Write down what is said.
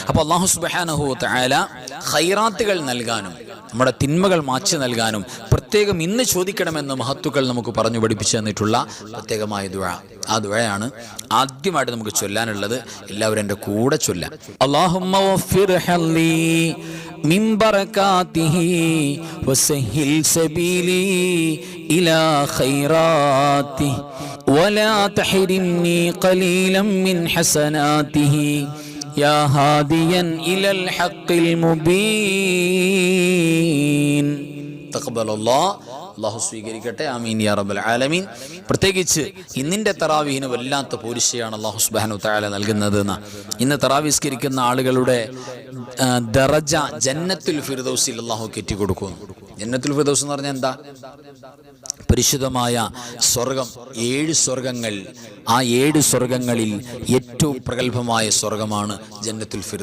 അപ്പോൾ അല്ലാഹു സുബ്ഹാനഹു വ തആല ഖൈറാത്തുകൾ നൽകാനും നമ്മുടെ തിന്മകൾ മായ്ച്ചു നൽകാനും പ്രത്യേകം ഇന്ന് ചോദിക്കണമെന്ന് മഹത്തുക്കൾ നമുക്ക് പറഞ്ഞു പഠിപ്പിച്ചു തന്നിട്ടുള്ള പ്രത്യേകമായ ദുആ. ആ ദുആയാണ് ആദ്യമായിട്ട് നമുക്ക് ചൊല്ലാനുള്ളത്. എല്ലാവരും എൻ്റെ കൂടെ ചൊല്ലാം. അല്ലാഹുമ്മ വഫിർ ഹല്ലി മിൻ ബറകാതിഹി വസഹിൽ സബീലി ഇലാ ഖൈറാതിഹി വലാ തഹരിംനി ഖലീലൻ മിൻ ഹസനാതിഹി യാ ഹാദിയൻ ഇലൽ ഹഖിൽ മുബീൻ. തഖബ്ബലല്ലാഹ്. അല്ലാഹു സ്വീകരിക്കട്ടെ. ആമീൻ യാ റബ്ബൽ ആലമീൻ. പ്രത്യേകിച്ച് ഇന്നിൻ്റെ തറാവീഹിന് വല്ലാത്ത പോരിശയാണ് അല്ലാഹു സുബ്ഹാനഹു തആല നൽകുന്നത്. ഇന്ന് തറാവീസ്കരിക്കുന്ന ആളുകളുടെ ദറജ ജന്നത്തുൽ ഫിർദൗസിൽ അല്ലാഹു കയറ്റി കൊടുക്കുന്നു. ജന്നത്തുൽ ഫിർദൗസ് എന്ന് പറഞ്ഞാൽ എന്താ? പരിശുദ്ധമായ സ്വർഗം, 7 സ്വർഗങ്ങൾ. ആ 7 സ്വർഗങ്ങളിൽ ഏറ്റവും പ്രഗത്ഭമായ സ്വർഗമാണ് ജന്നത്തുൽ ഫിർദൗസ്.